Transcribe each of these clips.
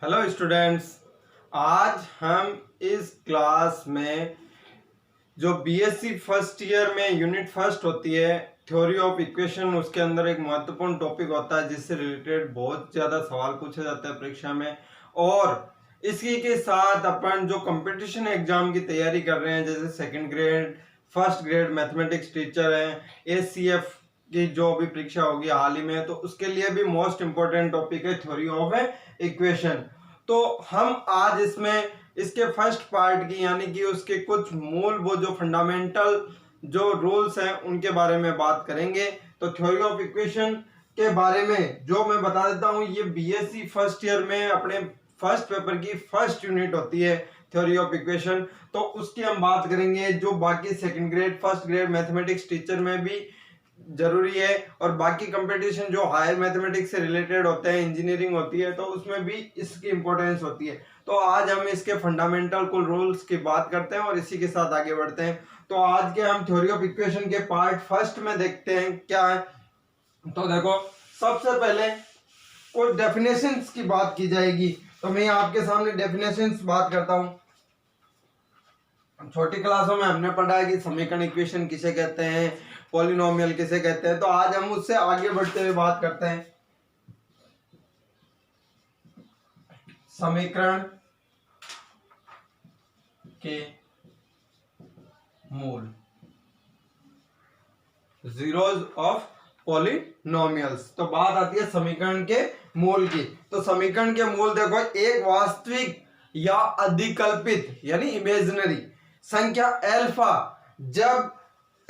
Hello students, आज हम इस क्लास में जो बीएससी फर्स्ट ईयर में यूनिट फर्स्ट होती है थ्योरी ऑफ इक्वेशन, उसके अंदर एक महत्वपूर्ण टॉपिक होता है जिससे रिलेटेड बहुत ज़्यादा सवाल पूछा जाता है परीक्षा में। और इसी के साथ अपन जो कंपटीशन एग्जाम की तैयारी कर रहे हैं, जैसे second grade first grade mathematics teacher हैं, एसीएफ की जो अभी परीक्षा होगी हाल ही में, तो उसके लिए भी मोस्ट इंपोर्टेंट टॉपिक है थ्योरी ऑफ इक्वेशन। तो हम आज इसमें इसके फर्स्ट पार्ट की यानी कि उसके कुछ मूल वो जो फंडामेंटल जो रूल्स हैं उनके बारे में बात करेंगे। तो थ्योरी ऑफ इक्वेशन के बारे में जो मैं बता देता हूँ, ये बीएससी फर्स्ट ईयर में अपने फर्स्ट पेपर की फर्स्ट यूनिट होती है थ्योरी ऑफ इक्वेशन। तो उसकी हम बात करेंगे, जो बाकी second grade first grade mathematics teacher में भी जरूरी है और बाकी कंपटीशन जो हायर मैथमेटिक्स से रिलेटेड होते हैं, इंजीनियरिंग होती है, तो उसमें भी इसकी इंपॉर्टेंस होती है। तो आज हम इसके फंडामेंटल कुल रूल्स की बात करते हैं और इसी के साथ आगे बढ़ते हैं। तो आज के हम थ्योरी ऑफ इक्वेशन के पार्ट फर्स्ट में देखते हैं क्या है। तो देखो, सबसे पहले कुछ डेफिनेशंस की बात की जाएगी। तो मैं आपके सामने डेफिनेशंस बात करता हूं। छोटी क्लासों में हमने पढ़ा है कि समीकरण इक्वेशन किसे कहते हैं, पॉलिनोमियल किसे कहते हैं। तो आज हम उससे आगे बढ़ते हुए बात करते हैं समीकरण के मूल, जीरोज ऑफ पॉलिनोमियल्स। तो बात आती है समीकरण के मूल की। तो समीकरण के मूल देखो, एक वास्तविक या अधिकल्पित यानी इमेजिनरी संख्या अल्फा जब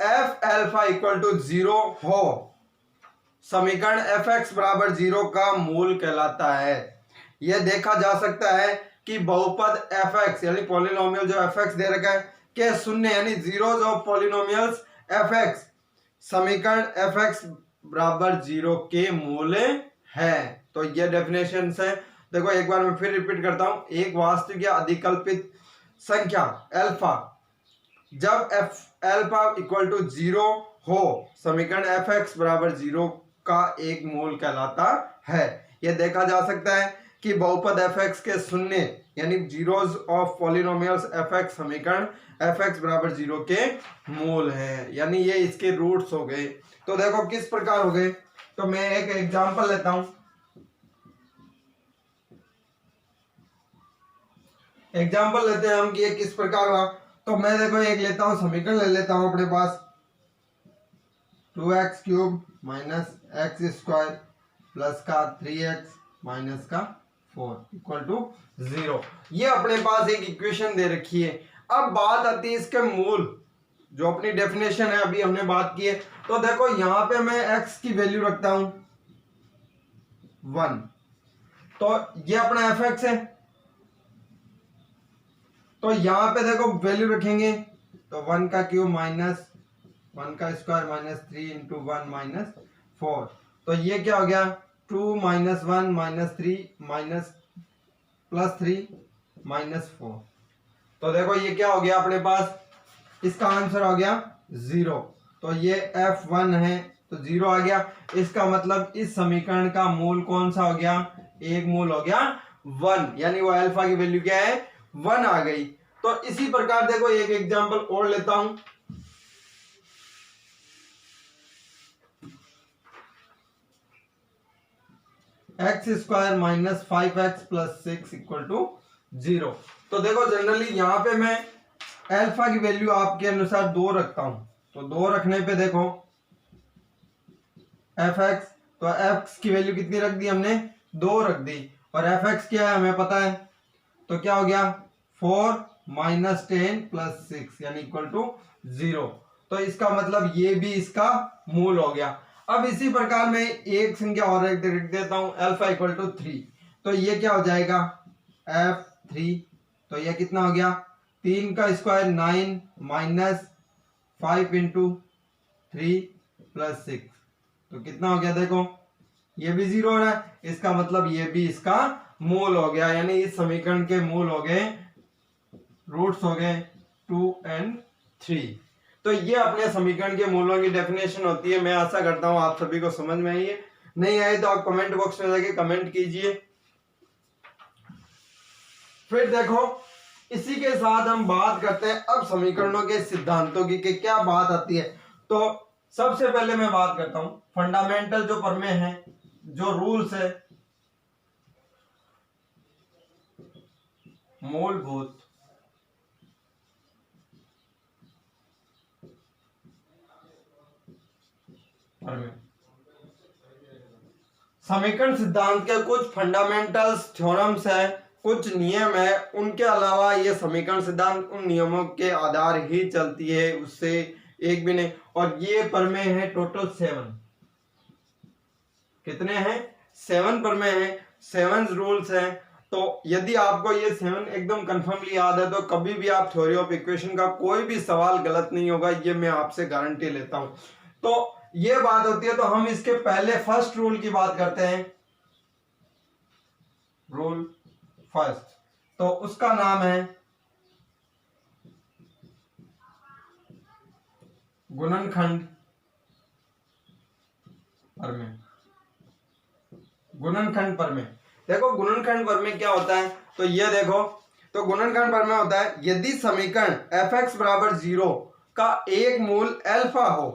एफ अल्फा इक्वल टू 0 हो, समीकरण एफ एक्स बराबर 0 का मूल कहलाता है। यह देखा जा सकता है कि बहुपद एफ एक्स यानी पॉलिनोमियल जो एफ एक्स दे रखा है के शून्य यानी zeros of polynomials F x समीकरण एफ एक्स बराबर 0 के मूल है। तो ये डेफिनेशन है। देखो एक बार मैं फिर रिपीट करता हूं, एक वास्तविक या अधिकल्पित संख्या अल्फा जब एफ अल्फा इक्वल टू 0 हो, समीकरण एफ एक्स बराबर 0 का एक मूल कहलाता है। यह देखा जा सकता है कि बहुपद एफ एक्स के शून्य यानी zeros of polynomials F x समीकरण एफ एक्स बराबर 0 के मूल है, यानी ये इसके रूट्स हो गए। तो देखो किस प्रकार हो गए। तो मैं एक एग्जांपल लेता हूं। एग्जांपल लेते हैं हम कि ये किस प्रकार हुआ। तो मैं देखो एक लेता हूं, समीकरण ले लेता हूं अपने पास 2x cube minus x square plus का 3x माइनस का 4 इक्वल टू 0। ये अपने पास एक इक्वेशन दे रखी है। अब बात आती है इसके मूल, जो अपनी डेफिनेशन है अभी हमने बात की है। तो देखो यहां पे मैं x की वैल्यू रखता हूं 1, तो ये अपना एफ एक्स है। तो यहां पे देखो वैल्यू रखेंगे तो 1 का क्यूब माइनस 1 का स्क्वायर माइनस 3 इंटू 1 माइनस 4। तो ये क्या हो गया, 2 minus 1 minus 3 minus plus 3 minus 4। तो देखो ये क्या हो गया अपने पास, इसका आंसर हो गया 0। तो ये f1 है तो 0 आ गया। इसका मतलब इस समीकरण का मूल कौन सा हो गया, एक मूल हो गया 1, यानी वो अल्फा की वैल्यू क्या है 1 आ गई। तो इसी प्रकार देखो एक एग्जांपल और लेता हूं। X square minus 5x plus 6 equal to 0। तो देखो जनरली यहां पे मैं अल्फा की वैल्यू आपके अनुसार 2 रखता हूं। तो 2 रखने पे देखो एफ एक्स, तो एक्स की वैल्यू कितनी रख दी हमने, 2 रख दी। और एफ एक्स क्या है हमें पता है, तो क्या हो गया 4 माइनस 10 प्लस 6 यानी इक्वल टू 0। तो इसका मतलब ये भी इसका मूल हो गया। अब इसी प्रकार मैं एक संख्या और रख देता हूं अल्फा इक्वल टू 3। तो ये क्या हो जाएगा f3। तो ये कितना हो गया, 3 का स्क्वायर 9 माइनस 5 इंटू 3 प्लस 6। तो कितना हो गया, देखो ये भी 0 हो रहा है, इसका मतलब ये भी इसका मूल हो गया। यानी इस समीकरण के मूल हो गए, रूट्स हो गए 2 और 3। तो ये अपने समीकरण के मूलों की डेफिनेशन होती है। मैं आशा करता हूं आप सभी को समझ में आई है। नहीं आए तो आप कमेंट बॉक्स में जाके कमेंट कीजिए। फिर देखो इसी के साथ हम बात करते हैं अब समीकरणों के सिद्धांतों की कि क्या बात आती है। तो सबसे पहले मैं बात करता हूं फंडामेंटल जो प्रमेय है, जो रूल्स है, मूलभूत प्रमेय। समीकरण सिद्धांत के कुछ फंडामेंटल्स थ्योरम्स है, कुछ नियम है, उनके अलावा ये समीकरण सिद्धांत उन नियमों के आधार ही चलती है, उससे एक भी नहीं। और ये प्रमेय है टोटल 7। कितने हैं? 7 प्रमेय हैं, 7 रूल्स हैं। तो यदि आपको ये 7 एकदम कंफर्मली याद है तो कभी भी आप थ्योरी ऑफ इक्वेशन का कोई भी सवाल गलत नहीं होगा, ये मैं आपसे गारंटी लेता हूं। तो ये बात होती है, तो हम इसके पहले फर्स्ट रूल की बात करते हैं। रूल फर्स्ट, तो उसका नाम है गुणनखंड प्रमेय। गुणनखंड प्रमेय, देखो गुणनखंड प्रमेय क्या होता है, तो ये देखो, तो गुणनखंड प्रमेय होता है यदि समीकरण f(x) बराबर 0 का एक मूल अल्फा हो,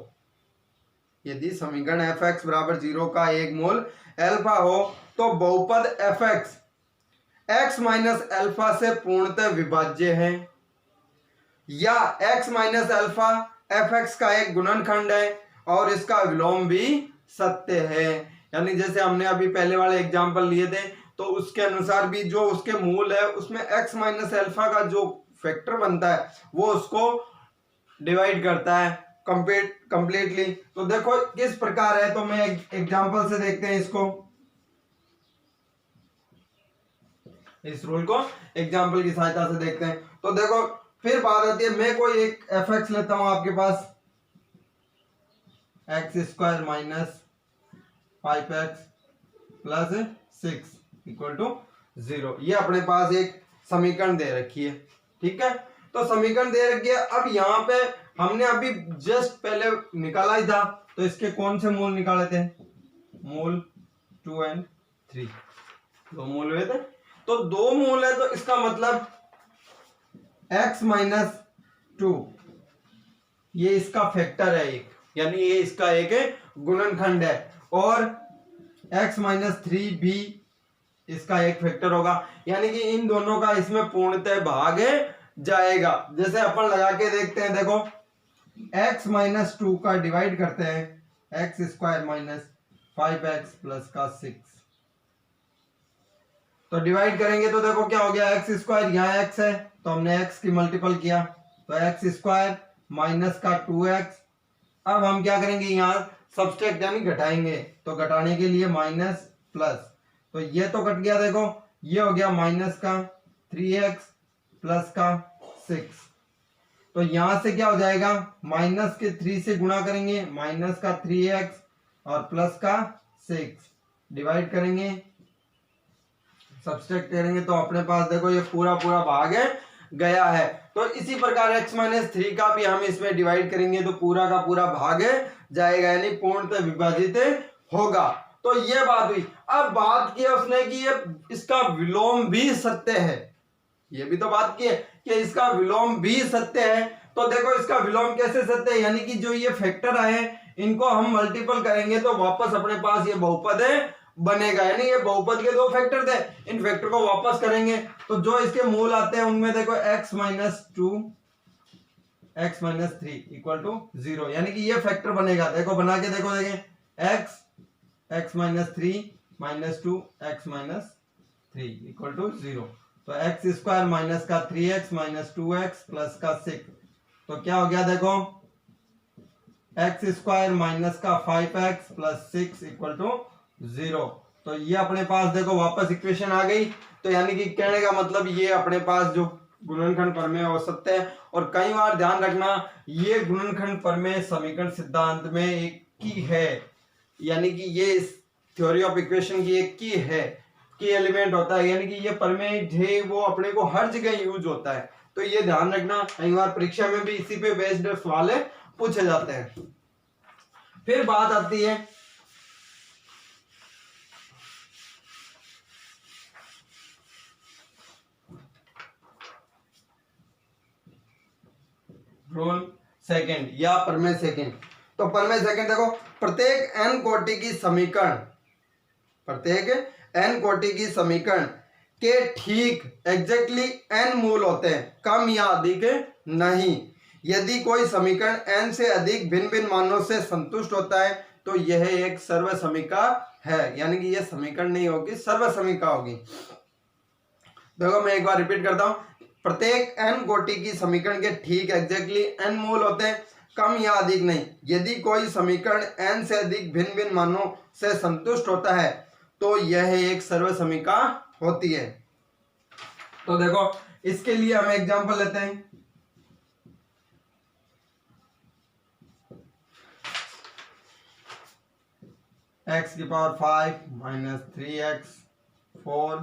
यदि समीकरण f(x) बराबर 0 का एक मूल अल्फा हो तो बहुपद f(x) x माइनस अल्फा से पूर्णतः विभाज्य है, या x माइनस अल्फा f(x) का एक गुणनखंड है और इसका विलोम भी सत्य है। यानी जैसे हमने अभी पहले वाले एग्जांपल लिए थे, तो उसके अनुसार भी जो उसके मूल है उसमें x माइनस अल्फा का जो फैक्टर बनता है वो उसको डिवाइड करता है कंप्लीटली। तो देखो किस प्रकार है, तो मैं एग्जांपल से देखते हैं इसको, इस रूल को एग्जांपल की सहायता से देखते हैं। तो देखो फिर बात आती है, मैं कोई एक f(x) लेता हूं आपके पास, x² minus 5x plus 6 equal to 0। ये अपने पास एक समीकरण दे रखी है, ठीक है। तो समीकरण दे रखी है, अब यहाँ पे हमने अभी जस्ट पहले निकाला ही था, तो इसके कौन से मूल निकाले थे? मूल 2 और 3, 2 मूल हुए थे। तो 2 मूल है तो इसका मतलब x माइनस 2 ये इसका फैक्टर है एक, यानी ये इसका एक गुणनखंड है, और x माइनस 3 भी इसका एक फैक्टर होगा, यानी कि इन दोनों का इसमें पूर्णतः भाग जाएगा। जैसे अपन लगा के देखते हैं, देखो x माइनस 2 का डिवाइड करते हैं x² माइनस 5x प्लस का 6, तो डिवाइड करेंगे तो देखो क्या हो गया, x², यहाँ x है तो हमने x की मल्टीपल किया, तो x² माइनस का 2x। अब हम क्या करेंगे, यहाँ सब्सट्रैक्ट यानी घटाएंगे, तो घटाने के लिए माइनस प्लस, तो ये तो कट गया, देखो ये हो गया माइनस का 3x प्लस का 6। तो यहां से क्या हो जाएगा, माइनस के 3 से गुणा करेंगे, माइनस का 3x और प्लस का 6 डिवाइड करेंगे, सब्सट्रैक्ट करेंगे, तो अपने पास देखो ये पूरा पूरा भाग गया है। तो इसी प्रकार x माइनस 3 का भी हम इसमें डिवाइड करेंगे तो पूरा का पूरा भाग जाएगा, यानी पूर्णतः विभाजित होगा। तो ये बात हुई। अब बात की उसने कि ये इसका विलोम भी सत्य है, ये भी तो बात की है कि इसका विलोम भी सत्य है। तो देखो इसका विलोम कैसे सत्य है, यानी कि जो ये फैक्टर आए इनको हम मल्टीपल करेंगे तो वापस अपने पास ये बहुपद बनेगा, यानी ये बहुपद के 2 फैक्टर थे, इन फैक्टर को वापस करेंगे तो जो इसके मूल आते हैं उनमें देखो x minus 2 x minus 3 equal to 0, यानी कि ये फैक्टर बनेगा। देखो बना के देखो, देखें x minus 3 minus 2 x minus 3 equal to 0, तो x² माइनस का 3x माइनस 2x प्लस का 6, तो क्या हो गया, देखो x² माइनस का 5x प्लस 6 इक्वल टू 0। तो ये अपने पास देखो वापस इक्वेशन आ गई। तो यानी कि कहने का मतलब ये अपने पास जो गुणनखंड प्रमेय हो सकते हैं, और कई बार ध्यान रखना ये गुणनखंड प्रमेय समीकरण सिद्धांत में एक की है, यानी कि ये थ्योरी ऑफ इक्वेशन की एक की है, की एलिमेंट होता है, यानी कि ये प्रमेय है वो अपने को हर जगह यूज होता है। तो ये ध्यान रखना, कई बार परीक्षा में भी इसी पे बेस्ड सवाल पूछे जाते हैं। फिर बात आती है रूल सेकंड या प्रमेय सेकंड। तो प्रमेय सेकंड देखो, प्रत्येक n कोटि की समीकरण, प्रत्येक n कोटि की समीकरण के ठीक एग्जैक्टली n मूल होते हैं, कम या अधिक नहीं। यदि कोई समीकरण n से अधिक भिन्न भिन्न मानों से संतुष्ट होता है तो यह एक सर्वसमीका है, यानी कि यह समीकरण नहीं होगी, सर्वसमीका होगी। देखो मैं एक बार रिपीट करता हूं, प्रत्येक n कोटि की समीकरण के ठीक एग्जैक्टली n मूल होते हैं, कम या अधिक नहीं। यदि कोई समीकरण n से अधिक भिन्न भिन्न मानों से संतुष्ट होता है तो यह एक सर्वसमीका होती है। तो देखो इसके लिए हम एग्जांपल लेते हैं। x की power 5 minus 3x 4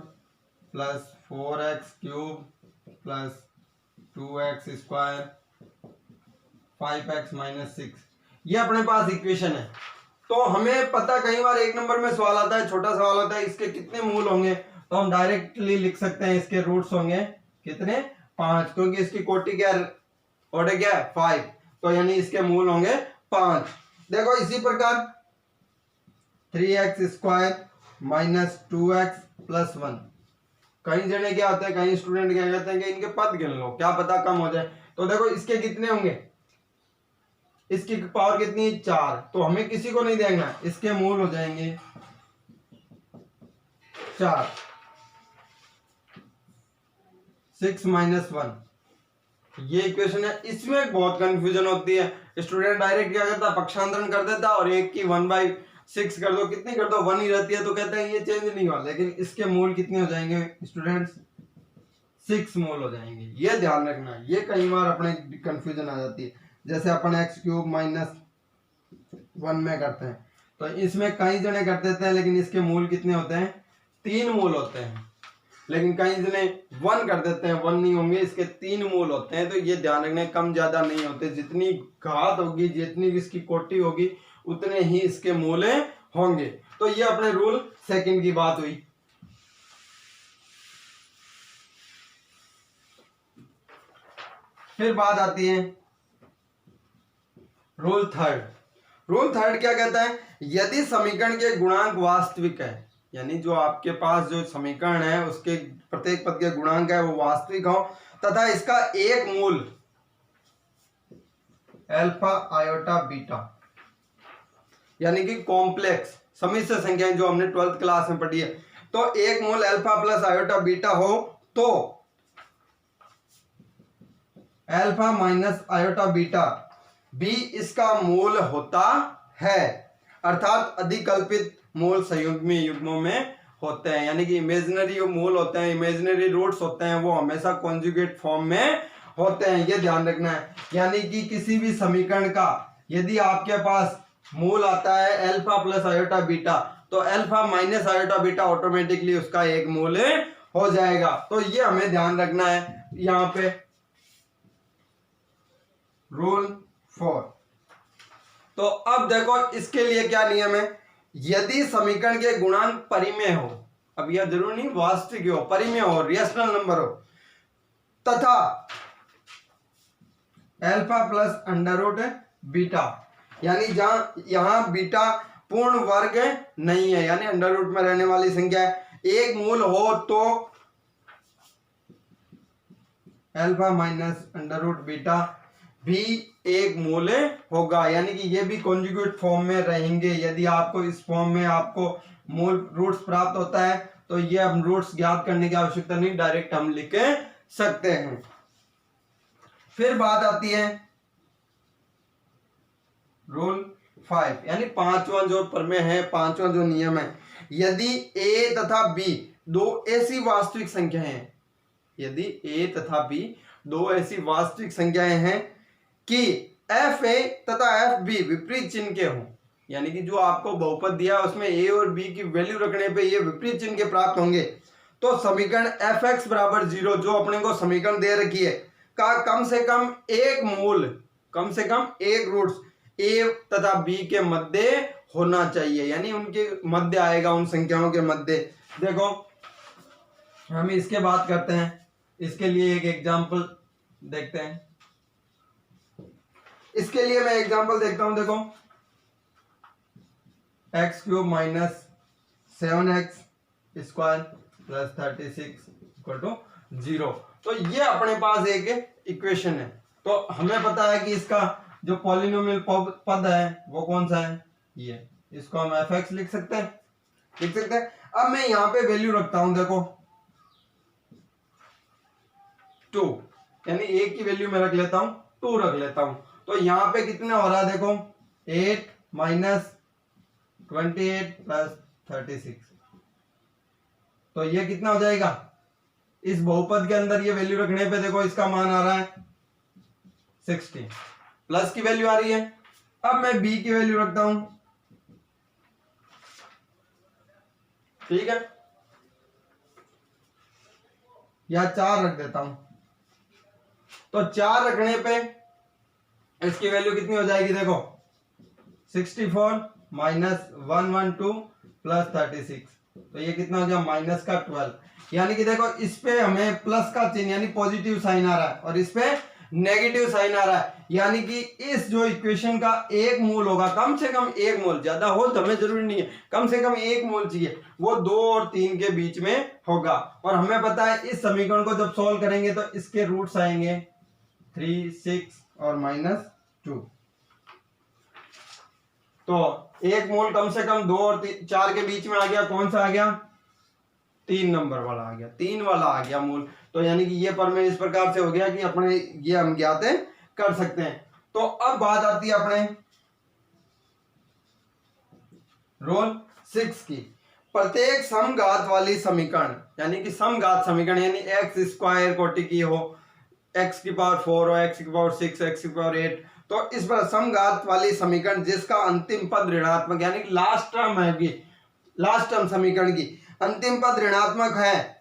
plus 4x cube plus 2x square 5x minus 6, ये अपने पास इक्वेशन है। तो हमें पता, कई बार एक नंबर में सवाल आता है, छोटा सवाल होता है, इसके कितने मूल होंगे, तो हम डायरेक्टली लिख सकते हैं इसके रूट्स होंगे कितने, 5, क्योंकि इसकी कोटि क्या ऑर्डर क्या है 5, तो यानी इसके मूल होंगे 5। देखो इसी प्रकार 3x square minus 2x plus 1, कई जने क्या होते हैं, कई स्टूडेंट क्या कहते हैं कि इनके पद गिन लो, क्या पता कम हो जाए। तो देखो इसके कितने होंगे, इसकी पावर कितनी है 4, तो हमें किसी को नहीं देखना, इसके मूल हो जाएंगे 4। 6 माइनस 1, ये इक्वेशन है। इसमें बहुत कंफ्यूजन होती है, स्टूडेंट डायरेक्ट क्या करता है, पक्षांतरण कर देता और एक की 1/6 कर दो, कितनी कर दो 1 ही रहती है, तो कहते हैं ये चेंज नहीं हुआ, लेकिन इसके मूल कितने हो जाएंगे स्टूडेंट्स, 6 मूल हो जाएंगे। ये ध्यान रखना, ये कई बार अपने कंफ्यूजन आ जाती है। जैसे अपन x क्यूब माइनस 1 में करते हैं, तो इसमें कई जने कर देते हैं, लेकिन इसके मूल कितने होते हैं, 3 मूल होते हैं। लेकिन कई जने 1 कर देते हैं, 1 नहीं होंगे, इसके 3 मूल होते हैं। तो ये ध्यान रखने, कम ज्यादा नहीं होते, जितनी घात होगी, जितनी इसकी कोटि होगी, उतने ही इसके मूल होंगे। तो ये अपने रूल सेकंड की बात हुई। फिर बात आती है रूल थर्ड। रूल थर्ड क्या कहता है, यदि समीकरण के गुणांक वास्तविक है, यानी जो आपके पास जो समीकरण है उसके प्रत्येक पद के गुणांक है वो वास्तविक हो, तथा इसका एक मूल अल्फा आयोटा बीटा, यानी कि कॉम्प्लेक्स समिश्र संख्याएं जो हमने 12th क्लास में पढ़ी है, तो एक मूल अल्फा प्लस आयोटा बीटा हो तो अल्फा माइनस आयोटा बीटा भी इसका मूल होता है। अर्थात अधिकल्पित मूल संयुग्मी युग्मों में होते हैं, यानी कि इमेजिनरी मूल होते हैं, इमेजिनरी रूट्स होते हैं, वो हमेशा कॉन्जुगेट फॉर्म में होते हैं, ये ध्यान रखना है। यानी कि किसी भी समीकरण का यदि आपके पास मूल आता है अल्फा प्लस आयोटा बीटा, तो alpha minus iota beta automatically उसका एक मूल हो जाएगा। तो ये हमें ध्यान रखना है यहाँ पे। रूल 4। तो अब देखो इसके लिए क्या नियम है, यदि समीकरण के गुणांक परिमेय हो, अब यह जरूर नहीं वास्तविक हो, परिमेय हो, रेशनल नंबर हो, तथा alpha plus under root beta, यानी जहां यहां बीटा पूर्ण वर्ग नहीं है, यानी अंडर रूट में रहने वाली संख्या है, एक मूल हो तो alpha minus under root beta भी एक मूल होगा, यानी कि ये भी कॉन्जुगेट फॉर्म में रहेंगे। यदि आपको इस फॉर्म में आपको मूल रूट्स प्राप्त होता है तो ये हम रूट्स ज्ञात करने की आवश्यकता नहीं, डायरेक्ट हम लिख सकते हैं। फिर बात आती है रूल 5, यानी पांचवा जो प्रमेय है, पांचवा जो नियम है, यदि a तथा b दो ऐसी वास्तविक संख्याएं हैं, यदि a तथा b दो ऐसी वास्तविक संख्याएं हैं कि एफ ए तथा एफ बी विपरीत चिन्ह के हों, यानी कि जो आपको बहुपद दिया है उसमें ए और बी की वैल्यू रखने पे ये विपरीत चिन्ह के प्राप्त होंगे, तो समीकरण एफ एक्स बराबर 0 जो अपने को समीकरण दे रखी है का कम से कम एक मूल, कम से कम एक रूट्स ए तथा बी के मध्य होना चाहिए, यानी उनके मध्य आएगा, उन संख्याओं के मध्य। देखो हम इसके बात करते हैं, इसके लिए एक एग्जाम्पल देखते हैं। इसके लिए मैं एग्जांपल देखता हूं, देखो x cube minus 7x square plus 36 equal to 0। तो ये अपने पास एक इक्वेशन है। तो हमें पता है कि इसका जो पॉलिनोमियल पद है वो कौन सा है, ये। इसको हम fx लिख सकते हैं। अब मैं यहां पे वैल्यू रखता हूं, देखो 2, यानी a की वैल्यू मैं रख लेता हूं 2 रख लेता हूं। तो यहां पे कितना हो रहा है, देखो 8 माइनस 28 प्लस 36, तो ये कितना हो जाएगा, इस बहुपद के अंदर ये वैल्यू रखने पे देखो इसका मान आ रहा है 60, प्लस की वैल्यू आ रही है। अब मैं b की वैल्यू रखता हूं, ठीक है, या 4 रख देता हूं। तो 4 रखने पे इसकी वैल्यू कितनी हो जाएगी, देखो 64 माइनस 112 प्लस 36, तो ये कितना हो गया माइनस का 12। यानी कि देखो इस पे हमें प्लस का चिन्ह यानी पॉजिटिव साइन आ रहा है और इस पे नेगेटिव साइन आ रहा है। यानी कि इस जो इक्वेशन का एक मूल होगा, कम से कम एक मूल, ज्यादा हो तो हमें जरूरी नहीं है, कम से कम एक मूल चाहिए, वो 2 और 3 के बीच में होगा। और हमें पता है इस समीकरण को जब सॉल्व करेंगे तो इसके रूट्स आएंगे 3, 6 और -2। तो एक मोल कम से कम 2 और 4 के बीच में आ गया, कौन सा आ गया, 3 नंबर वाला आ गया, 3 वाला आ गया मूल। तो यानी कि ये प्रमेय इस प्रकार से हो गया कि अपने ये हम ज्ञात कर सकते हैं। तो अब बात आती है अपने रोल 6 की। प्रत्येक समघात वाली समीकरण, यानी कि समघात समीकरण यानी एक्स स्क्वायर कोटि की हो, x की पावर 4 और x की पावर 6, x की पावर 8, तो इस पर समघात वाली समीकरण जिसका अंतिम पद ऋणात्मक यानी कि लास्ट टर्म है, लास्ट टर्म समीकरण की अंतिम पद ऋणात्मक है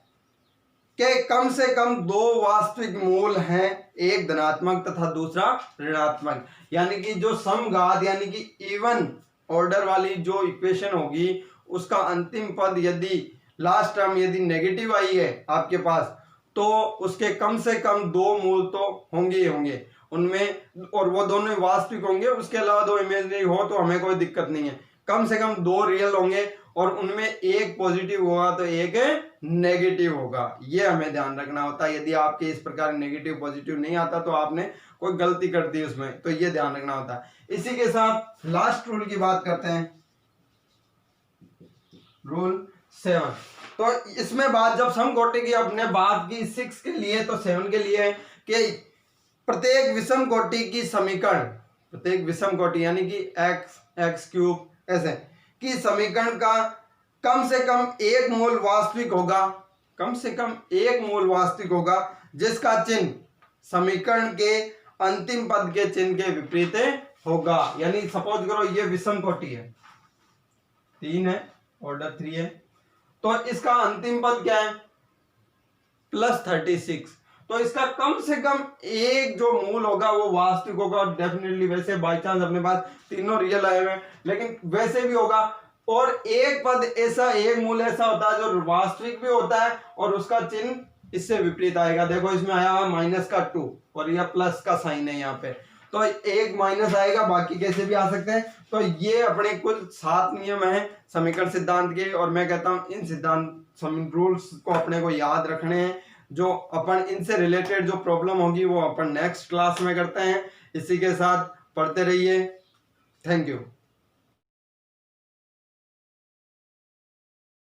कि कम से कम 2 वास्तविक मूल हैं, एक धनात्मक तथा दूसरा ऋणात्मक। यानी कि जो समघात यानी कि इवन ऑर्डर वाली जो इक्वेशन होगी उसका अंतिम पद यदि लास्ट टर्म यदि नेगेटिव आई है आपके पास, तो उसके कम से कम 2 मूल तो होंगे ही होंगे उनमें, और वो दोनों वास्तविक होंगे। उसके अलावा 2 इमेजिनरी हो तो हमें कोई दिक्कत नहीं है, कम से कम 2 रियल होंगे और उनमें एक पॉजिटिव होगा तो एक नेगेटिव होगा। ये हमें ध्यान रखना होता है। यदि आपके इस प्रकार नेगेटिव पॉजिटिव नहीं आता तो आपने कोई गलती कर दी उसमें, तो ये ध्यान रखना होता है। इसी के साथ लास्ट रूल की बात करते हैं, रूल 7। तो इसमें बात जब समकोटि की अपने बात की 6 के लिए तो 7 के लिए है कि प्रत्येक विषम कोटि की समीकरण, प्रत्येक विषम कोटि यानी कि x क्यूब ऐसे की समीकरण का कम से कम एक मूल वास्तविक होगा, कम से कम एक मूल वास्तविक होगा जिसका चिन्ह समीकरण के अंतिम पद के चिन्ह के विपरीत होगा। यानी सपोज करो ये विषम कोटि है, 3 है, ऑर्डर 3 है, तो इसका अंतिम पद क्या है +36, तो इसका कम से कम एक जो मूल होगा वो वास्तविक होगा। और डेफिनेटली वैसे बाय चांस अपने पास तीनों रियल आए हुए हैं, लेकिन वैसे भी होगा। और एक पद ऐसा, एक मूल ऐसा होता है जो वास्तविक भी होता है और उसका चिन्ह इससे विपरीत आएगा। देखो इसमें आया हुआ -2 और यह प्लस का साइन है यहाँ पे, तो एक माइनस आएगा, बाकी कैसे भी आ सकते हैं। तो ये अपने कुल 7 नियम है समीकरण सिद्धांत के, और मैं कहता हूं इन सिद्धांत रूल्स को अपने को याद रखने हैं। जो अपन इनसे रिलेटेड जो प्रॉब्लम होगी वो अपन नेक्स्ट क्लास में करते हैं। इसी के साथ पढ़ते रहिए। Thank you.